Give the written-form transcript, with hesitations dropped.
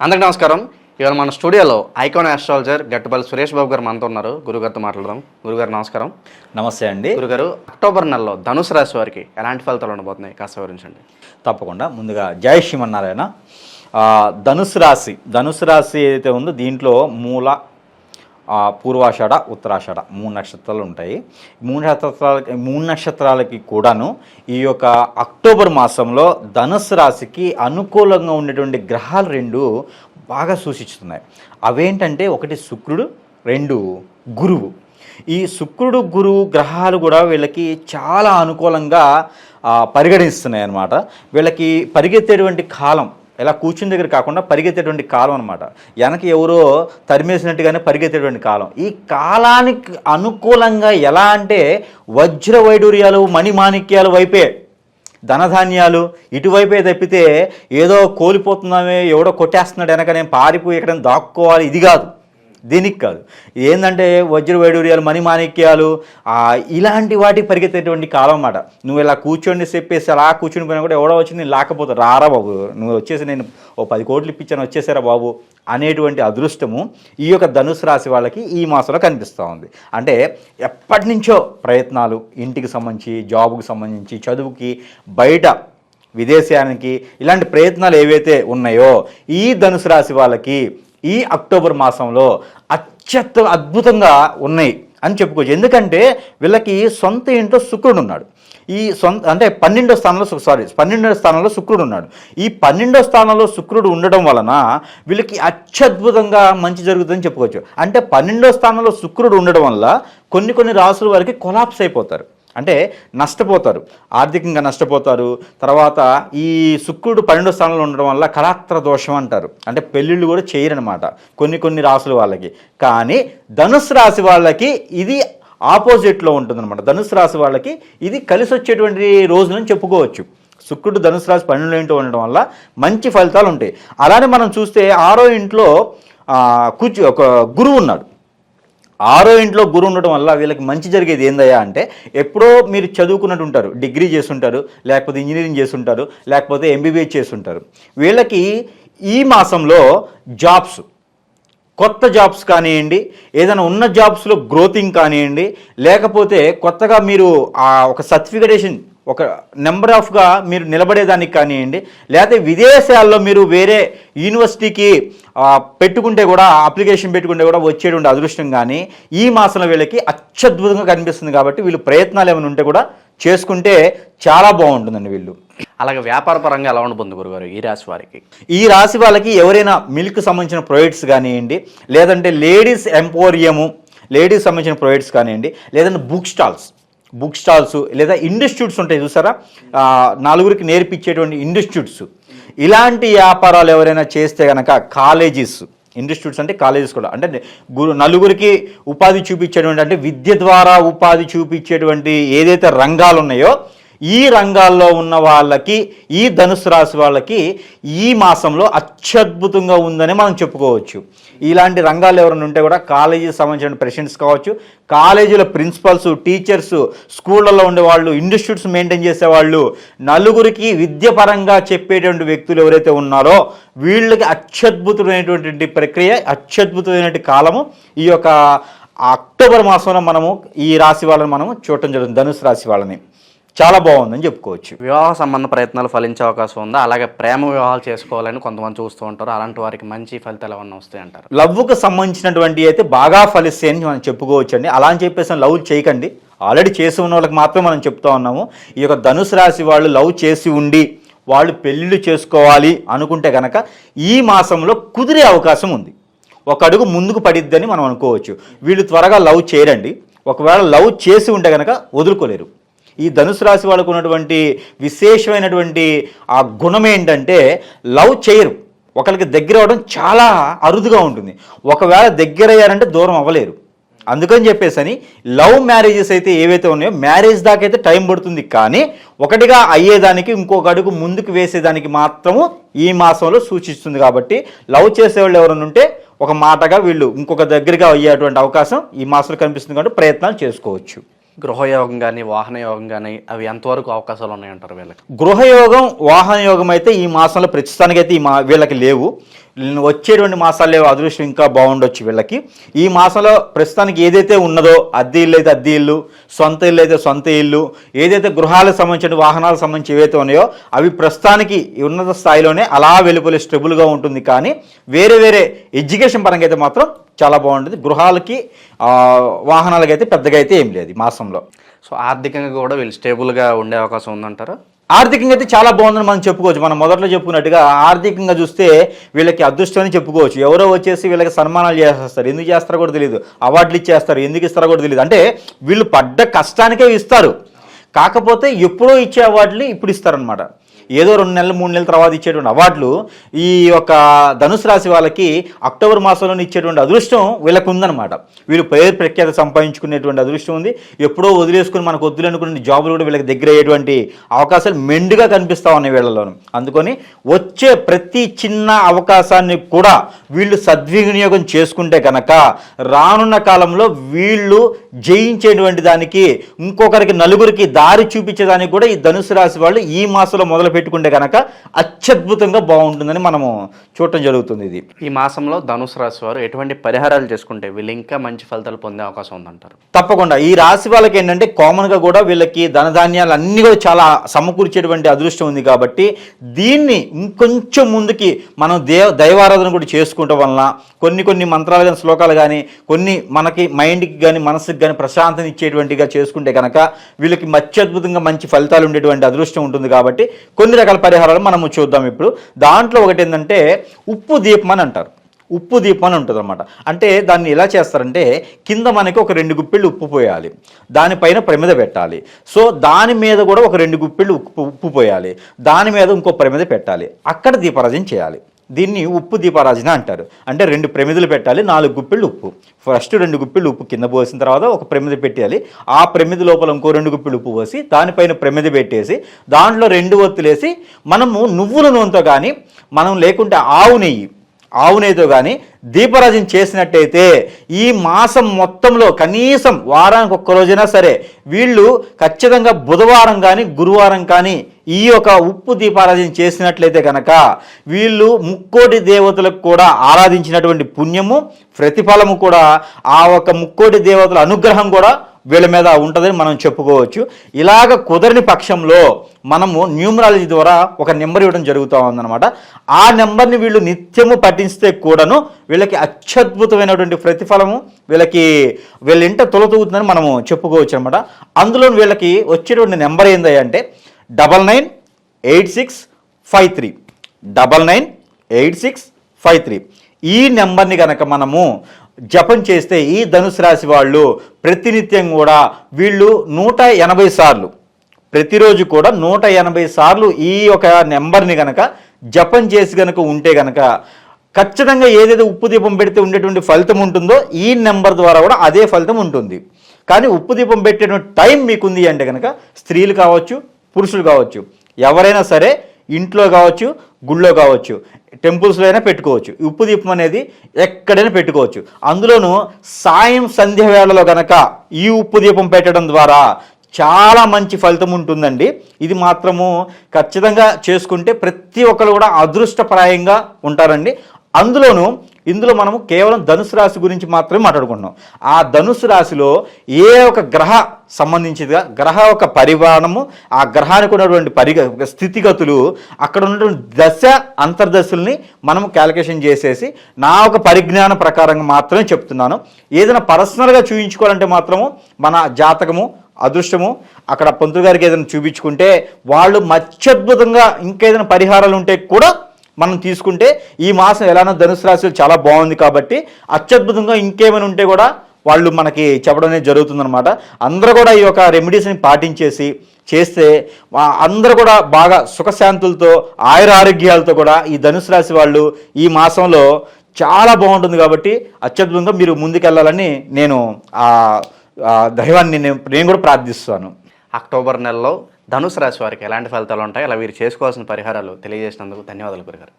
అందరికీ నమస్కారం. ఇవాళ మన స్టూడియోలో ఐకాన్ ఆస్ట్రాలజర్ గట్టుపల్లి సురేష్ బాబు గారు మనతో ఉన్నారు. గురుగారితో మాట్లాడదాం. గురుగారు నమస్కారం. నమస్తే అండి. గురుగారు, అక్టోబర్ నెలలో ధనుసు రాశి వారికి ఎలాంటి ఫలితాలు ఉండబోతున్నాయి కాస్త వివరించండి. తప్పకుండా. ముందుగా జై శ్రీమన్నారాయణ. ధనుసు రాశి ఏదైతే ఉందో దీంట్లో మూల, పూర్వాషాఢ, ఉత్తరాషాఢ 3 నక్షత్రాలు ఉంటాయి. 3 నక్షత్రాలకి కూడాను ఈ యొక్క అక్టోబర్ మాసంలో ధనుసు రాశికి అనుకూలంగా ఉండేటువంటి గ్రహాలు 2 బాగా సూచిస్తున్నాయి. అవేంటంటే ఒకటి శుక్రుడు, 2 గురువు. ఈ శుక్రుడు గురువు గ్రహాలు కూడా వీళ్ళకి చాలా అనుకూలంగా పరిగణిస్తున్నాయి అన్నమాట. వీళ్ళకి పరిగెత్తేటువంటి కాలం ఇలా కూర్చుని దగ్గర కాకుండా పరిగెత్తేటువంటి కాలం అనమాట. వెనక ఎవరో తరిమేసినట్టుగానే పరిగెత్తేటువంటి కాలం. ఈ కాలానికి అనుకూలంగా ఎలా అంటే వజ్ర వైడూర్యాలు, మణిమాణిక్యాలు వైపే, ధనధాన్యాలు ఇటువైపే తప్పితే ఏదో కోల్పోతున్నామే, ఎవడో కొట్టేస్తున్నాడు వెనక నేను పారిపోయి ఎక్కడైనా దాక్కోవాలి, ఇది కాదు, దీనికి కాదు. ఏంటంటే వజ్ర వైడూర్యాలు, మణిమాణిక్యాలు ఇలాంటి వాటికి పరిగెత్తేటువంటి కాలం అన్నమాట. నువ్వు ఇలా కూర్చొని చెప్పేసి అలా కూర్చొని పోయినా కూడా ఎవడో వచ్చి నేను లేకపోతే రారా బాబు, నువ్వు వచ్చేసి నేను 10 కోట్లు ఇప్పించాను వచ్చేసారా బాబు అనేటువంటి అదృష్టము ఈ యొక్క ధనుసు రాశి వాళ్ళకి ఈ మాసంలో కనిపిస్తూ ఉంది. అంటే ఎప్పటి నుంచో ప్రయత్నాలు, ఇంటికి సంబంధించి, జాబుకి సంబంధించి, చదువుకి, బయట విదేశానికి ఇలాంటి ప్రయత్నాలు ఏవైతే ఉన్నాయో ఈ ధనుసు రాశి వాళ్ళకి ఈ అక్టోబర్ మాసంలో అద్భుతంగా ఉన్నాయి అని చెప్పుకోవచ్చు. ఎందుకంటే వీళ్ళకి సొంత ఇంట్లో శుక్రుడు ఉన్నాడు. ఈ అంటే 12వ స్థానంలో శుక్రుడు ఉన్నాడు. ఈ 12వ స్థానంలో శుక్రుడు ఉండడం వలన వీళ్ళకి అత్యద్భుతంగా మంచి జరుగుతుందని చెప్పుకోవచ్చు. అంటే 12వ స్థానంలో శుక్రుడు ఉండడం వల్ల కొన్ని రాసుల వారికి కొలాప్స్ అయిపోతారు, అంటే నష్టపోతారు, ఆర్థికంగా నష్టపోతారు. తర్వాత ఈ శుక్రుడు 12వ స్థానంలో ఉండడం వల్ల కళాత్ర దోషం అంటారు, అంటే పెళ్ళిళ్ళు కూడా చేయరనమాట కొన్ని రాసుల వాళ్ళకి. కానీ ధనుసు రాశి వాళ్ళకి ఇది ఆపోజిట్లో ఉంటుందన్నమాట. ధనుసు రాశి వాళ్ళకి ఇది కలిసి వచ్చేటువంటి రోజులని చెప్పుకోవచ్చు. శుక్రుడు ధనుసు రాశి 12వ ఇంట్లో ఉండడం వల్ల మంచి ఫలితాలు ఉంటాయి. అలానే మనం చూస్తే 6వ ఇంట్లో ఒక గురువు ఉన్నాడు. 6వ ఇంట్లో గురువు ఉండటం వల్ల వీళ్ళకి మంచి జరిగేది ఏందయ్యా అంటే, ఎప్పుడో మీరు చదువుకున్నట్టు ఉంటారు, డిగ్రీ చేస్తుంటారు, లేకపోతే ఇంజనీరింగ్ చేస్తుంటారు, లేకపోతే ఎంబీబీఎస్ చేస్తుంటారు. వీళ్ళకి ఈ మాసంలో జాబ్స్, కొత్త జాబ్స్ కానివ్వండి, ఏదైనా ఉన్న జాబ్స్లో గ్రోతింగ్ కానివ్వండి, లేకపోతే కొత్తగా మీరు ఒక సర్టిఫికేషన్, ఒక నెంబర్ ఆఫ్గా మీరు నిలబడేదానికి కానివ్వండి, లేకపోతే విదేశాల్లో మీరు వేరే యూనివర్సిటీకి పెట్టుకుంటే కూడా, అప్లికేషన్ పెట్టుకుంటే కూడా వచ్చేటువంటి అదృష్టం కానీ ఈ మాసంలో వీళ్ళకి అత్యద్భుతంగా కనిపిస్తుంది. కాబట్టి వీళ్ళు ప్రయత్నాలు ఏమైనా ఉంటే కూడా చేసుకుంటే చాలా బాగుంటుందండి వీళ్ళు. అలాగే వ్యాపార పరంగా ఎలా ఉండబోతుంది గురుగారు ఈ రాశి వారికి? ఈ రాశి వాళ్ళకి ఎవరైనా మిల్క్ సంబంధించిన ప్రొడక్ట్స్ కానివ్వండి, లేదంటే లేడీస్ ఎంపోరియము, లేడీస్ సంబంధించిన ప్రొడక్ట్స్ కానివ్వండి, లేదంటే బుక్ స్టాల్స్ లేదా ఇన్స్టిట్యూట్స్ ఉంటాయి చూసారా, 4గురికి నేర్పించేటువంటి ఇన్స్టిట్యూట్స్, ఇలాంటి వ్యాపారాలు ఎవరైనా చేస్తే కనుక, ఇన్స్టిట్యూట్స్ అంటే కాలేజెస్ కూడా, అంటే నలుగురికి ఉపాధి చూపించేటువంటి, అంటే విద్య ద్వారా ఉపాధి చూపించేటువంటి ఏదైతే రంగాలు ఉన్నాయో ఈ రంగాల్లో ఉన్న వాళ్ళకి, ఈ ధనుసు రాశి వాళ్ళకి ఈ మాసంలో అత్యద్భుతంగా ఉందని మనం చెప్పుకోవచ్చు. ఇలాంటి రంగాలు ఎవరైనా ఉంటే కూడా, కాలేజీకి సంబంధించిన ప్రెసిడెంట్స్ కావచ్చు, కాలేజీల ప్రిన్సిపల్స్, టీచర్స్, స్కూళ్ళల్లో ఉండేవాళ్ళు, ఇన్స్టిట్యూట్స్ మెయింటైన్ చేసేవాళ్ళు, నలుగురికి విద్యపరంగా చెప్పేటువంటి వ్యక్తులు ఎవరైతే ఉన్నారో వీళ్ళకి అత్యద్భుతమైనటువంటి ప్రక్రియ, అత్యద్భుతమైనటువంటి కాలము ఈ యొక్క అక్టోబర్ మాసంలో మనము ఈ రాశి వాళ్ళని మనము చూడటం జరుగుతుంది. ధనుసు రాశి వాళ్ళని చాలా బాగుందని చెప్పుకోవచ్చు. వివాహ సంబంధ ప్రయత్నాలు ఫలించే అవకాశం ఉందా? అలాగే ప్రేమ వివాహాలు చేసుకోవాలని కొంతమంది చూస్తూ ఉంటారు, అలాంటి వారికి మంచి ఫలితాలు ఏమన్నా వస్తాయి అంటారు? లవ్కి సంబంధించినటువంటి అయితే బాగా ఫలిస్తాయని మనం చెప్పుకోవచ్చు అండి. అలా అని చెప్పేసి లవ్ చేయకండి, ఆల్రెడీ చేసి ఉన్న వాళ్ళకి మాత్రమే మనం చెప్తా ఉన్నాము. ఈ యొక్క ధనుసు రాశి వాళ్ళు లవ్ చేసి ఉండి వాళ్ళు పెళ్ళిళ్ళు చేసుకోవాలి అనుకుంటే కనుక ఈ మాసంలో కుదిరే అవకాశం ఉంది. ఒక అడుగు ముందుకు పడిద్దని మనం అనుకోవచ్చు. వీళ్ళు త్వరగా లవ్ చేయరండి. ఒకవేళ లవ్ చేసి ఉంటే కనుక వదులుకోలేరు. ఈ ధనుసు రాశి వాళ్ళకు ఉన్నటువంటి విశేషమైనటువంటి ఆ గుణం ఏంటంటే లవ్ చేయరు, ఒకరికి దగ్గర అవ్వడం చాలా అరుదుగా ఉంటుంది. ఒకవేళ దగ్గర అయ్యారంటే దూరం అవ్వలేరు. అందుకని చెప్పేసి లవ్ మ్యారేజెస్ అయితే ఏవైతే ఉన్నాయో మ్యారేజ్ దాకా అయితే టైం పడుతుంది, కానీ ఒకటిగా అయ్యేదానికి, ఇంకొక అడుగు ముందుకు వేసేదానికి మాత్రము ఈ మాసంలో సూచిస్తుంది. కాబట్టి లవ్ చేసేవాళ్ళు ఎవరైనా ఉంటే ఒక మాటగా వీళ్ళు ఇంకొక దగ్గరగా అయ్యేటువంటి అవకాశం ఈ మాసంలో కనిపిస్తుంది. కాబట్టి ప్రయత్నాలు చేసుకోవచ్చు. గృహయోగం కానీ, వాహన యోగం కానీ అవి ఎంతవరకు అవకాశాలు ఉన్నాయంటారు వీళ్ళకి? గృహయోగం, వాహన యోగం అయితే ఈ మాసంలో ప్రస్తుతానికైతే వీళ్ళకి లేవు. వచ్చేటువంటి మాసాల్లో అదృష్టం ఇంకా బాగుండొచ్చు వీళ్ళకి. ఈ మాసంలో ప్రస్తుతానికి ఏదైతే ఉన్నదో అద్దె ఇల్లు అయితే అద్దె ఇల్లు, సొంత ఇల్లు అయితే సొంత ఇల్లు, ఏదైతే గృహాలకు సంబంధించిన వాహనాలకు సంబంధించి ఏవైతే ఉన్నాయో అవి ప్రస్తుతానికి ఉన్నత స్థాయిలోనే అలా వెళ్ళిపోయి స్టెబుల్గా ఉంటుంది. కానీ వేరే వేరే ఎడ్యుకేషన్ పరంగా అయితే మాత్రం చాలా బాగుంటుంది. గృహాలకి వాహనాలకి అయితే పెద్దగా అయితే ఏం లేదు ఈ మాసంలో. సో ఆర్థికంగా కూడా వీళ్ళు స్టేబుల్గా ఉండే అవకాశం ఉందంటారా? ఆర్థికంగా అయితే చాలా బాగుందని మనం చెప్పుకోవచ్చు. మనం మొదట్లో చెప్పుకున్నట్టుగా ఆర్థికంగా చూస్తే వీళ్ళకి అదృష్టం అని చెప్పుకోవచ్చు. ఎవరో వచ్చేసి వీళ్ళకి సన్మానాలు చేసేస్తారు, ఎందుకు చేస్తారో కూడా తెలియదు. అవార్డులు ఇచ్చేస్తారు, ఎందుకు ఇస్తారో కూడా తెలియదు. అంటే వీళ్ళు పడ్డ కష్టానికే ఇస్తారు, కాకపోతే ఎప్పుడో ఇచ్చే అవార్డులు ఇప్పుడు ఇస్తారనమాట. ఏదో 2 నెలలు 3 నెలల తర్వాత ఇచ్చేటువంటి అవార్డులు ఈ యొక్క ధనుసు రాశి వాళ్ళకి అక్టోబర్ మాసంలోనే ఇచ్చేటువంటి అదృష్టం వీళ్ళకు ఉందన్నమాట. వీళ్ళు పేరు ప్రఖ్యాత సంపాదించుకునేటువంటి అదృష్టం ఉంది. ఎప్పుడో వదిలేసుకుని మనకు వద్దులు అనుకునే జాబులు కూడా వీళ్ళకి దగ్గర అయ్యేటువంటి అవకాశాలు మెండుగా కనిపిస్తూ ఉన్నాయి వీళ్ళలోనూ. అందుకని వచ్చే ప్రతి చిన్న అవకాశాన్ని కూడా వీళ్ళు సద్వినియోగం చేసుకుంటే కనుక రానున్న కాలంలో వీళ్ళు జయించేటువంటి దానికి, ఇంకొకరికి నలుగురికి దారి చూపించేదానికి కూడా ఈ ధనుసు రాశి వాళ్ళు ఈ మాసంలో మొదలు పెట్టుకుంటే కనుక అత్యద్భుతంగా బాగుంటుందని మనము చూడటం జరుగుతుంది. ఇది ఈ మాసంలో ధనుసు రాశి వారు ఎటువంటి పరిహారాలు చేసుకుంటే వీళ్ళు ఇంకా మంచి ఫలితాలు పొందే అవకాశం ఉందంటారు? తప్పకుండా ఈ రాశి వాళ్ళకి ఏంటంటే కామన్గా కూడా వీళ్ళకి ధనధాన్యాలు అన్నీ కూడా చాలా సమకూర్చేటువంటి అదృష్టం ఉంది. కాబట్టి దీన్ని ఇంకొంచెం ముందుకి మనం దైవారాధన కూడా చేసుకుంటాం వలన కొన్ని మంత్రాలు కానీ శ్లోకాలు కానీ కొన్ని మనకి మైండ్కి కానీ మనసుకి కానీ ప్రశాంతత ఇచ్చేటువంటిగా చేసుకుంటే కనుక వీళ్ళకి అత్యద్భుతంగా మంచి ఫలితాలు ఉండేటువంటి అదృష్టం ఉంటుంది. కాబట్టి కొన్ని రకాల పరిహారాలు మనము చూద్దాం ఇప్పుడు. దాంట్లో ఒకటి ఏంటంటే ఉప్పు దీపం అని అంటారు. ఉప్పు దీపం అని ఉంటుంది అనమాట. అంటే దాన్ని ఎలా చేస్తారంటే కింద మనకి ఒక 2 గుప్పిళ్ళు ఉప్పు పోయాలి, దానిపైన ప్రమిద పెట్టాలి. సో దాని మీద కూడా ఒక 2 గుప్పిళ్ళు ఉప్పు పోయాలి, దాని మీద ఇంకో ప్రమిద పెట్టాలి, అక్కడ దీపారాజన చేయాలి. దీన్ని ఉప్పు దీపారాజన అంటారు. అంటే 2 ప్రమిదలు పెట్టాలి, 4 గుప్పిళ్ళు ఉప్పు. ఫస్ట్ 2 గుప్పిళ్ళు ఉప్పు కింద పోసిన తర్వాత ఒక ప్రమిద పెట్టాలి, ఆ ప్రమిద లోపల ఇంకో 2 గుప్పిళ్ళు ఉప్పు పోసి దానిపైన ప్రమిద పెట్టేసి దాంట్లో 2 ఒత్తులేసి మనము నువ్వుల నూనెతో కానీ మనం లేకుంటే ఆవు నెయ్యితో కానీ దీపారాజన చేసినట్టయితే ఈ మాసం మొత్తంలో కనీసం వారానికి ఒక్క రోజైనా సరే వీళ్ళు ఖచ్చితంగా బుధవారం కానీ గురువారం కానీ ఈ యొక్క ఉప్పు దీపారాధన చేసినట్లయితే కనుక వీళ్ళు ముక్కోటి దేవతలకు కూడా ఆరాధించినటువంటి పుణ్యము ప్రతిఫలము కూడా ఆ ఒక ముక్కోటి దేవతల అనుగ్రహం కూడా వీళ్ళ మీద ఉంటుందని మనం చెప్పుకోవచ్చు. ఇలాగ కుదరని పక్షంలో మనము న్యూమరాలజీ ద్వారా ఒక నెంబర్ ఇవ్వడం జరుగుతూ ఉందన్నమాట. ఆ నెంబర్ని వీళ్ళు నిత్యము పఠిస్తే కూడాను వీళ్ళకి అత్యద్భుతమైనటువంటి ప్రతిఫలము వీళ్ళ ఇంట తొలతూగుతుందని మనము చెప్పుకోవచ్చు అనమాట. అందులో వీళ్ళకి వచ్చేటువంటి నెంబర్ ఏంది అంటే 998653 998653. ఈ నెంబర్ని కనుక మనము జపం చేస్తే ఈ ధనుసు రాశి వాళ్ళు ప్రతినిత్యం కూడా వీళ్ళు 180 సార్లు ప్రతిరోజు కూడా 180 సార్లు ఈ ఒక నెంబర్ని కనుక జపం చేసి కనుక ఉంటే కనుక ఖచ్చితంగా ఏదైతే ఉప్పు దీపం పెడితే ఉండేటువంటి ఫలితం ఉంటుందో ఈ నెంబర్ ద్వారా కూడా అదే ఫలితం ఉంటుంది. కానీ ఉప్పు దీపం పెట్టేటువంటి టైం మీకుంది అంటే కనుక స్త్రీలు కావచ్చు, పురుషులు కావచ్చు, ఎవరైనా సరే ఇంట్లో కావచ్చు, గుళ్ళో కావచ్చు, టెంపుల్స్లో అయినా పెట్టుకోవచ్చు. ఉప్పు దీపం అనేది ఎక్కడైనా పెట్టుకోవచ్చు. అందులోనూ సాయం సంధ్య వేళలో కనుక ఈ ఉప్పు దీపం పెట్టడం ద్వారా చాలా మంచి ఫలితం ఉంటుందండి. ఇది మాత్రము ఖచ్చితంగా చేసుకుంటే ప్రతి ఒక్కరు కూడా అదృష్టప్రాయంగా ఉంటారండి. ఇందులో మనము కేవలం ధనుసు రాశి గురించి మాత్రమే మాట్లాడుకుంటున్నాం. ఆ ధనుసు రాశిలో ఏ ఒక గ్రహ సంబంధించిగా గ్రహ ఒక పరిమాణము, ఆ గ్రహానికి ఉన్నటువంటి స్థితిగతులు, అక్కడ ఉన్నటువంటి దశ అంతర్దశల్ని మనము క్యాలిక్యులేషన్ చేసేసి నా ఒక పరిజ్ఞానం ప్రకారంగా మాత్రమే చెప్తున్నాను. ఏదైనా పర్సనల్గా చూపించుకోవాలంటే మాత్రము మన జాతకము, అదృష్టము అక్కడ పంతులు గారికి ఏదైనా చూపించుకుంటే వాళ్ళు అత్యద్భుతంగా ఇంకేదైనా పరిహారాలు ఉంటే కూడా మనం తీసుకుంటే ఈ మాసం ఎలానో ధనుసు రాశిలో చాలా బాగుంది కాబట్టి అత్యద్భుతంగా ఇంకేమైనా ఉంటే కూడా వాళ్ళు మనకి చెప్పడం అనేది జరుగుతుందన్నమాట. అందరూ కూడా ఈ యొక్క రెమెడీస్ని పాటించేసి చేస్తే అందరూ కూడా బాగా సుఖశాంతులతో ఆయురారోగ్యాలతో కూడా ఈ ధనుసు రాశి వాళ్ళు ఈ మాసంలో చాలా బాగుంటుంది. కాబట్టి అత్యద్భుతంగా మీరు ముందుకెళ్ళాలని నేను దైవాన్ని నేను కూడా ప్రార్థిస్తాను. అక్టోబర్ నెలలో ధనుసు రాశి వారికి ఎలాంటి ఫలితాలు ఉంటాయి, అలా వీరు చేసుకోవాల్సిన పరిహారాలు తెలియజేసినందుకు ధన్యవాదాలు గురుగారు.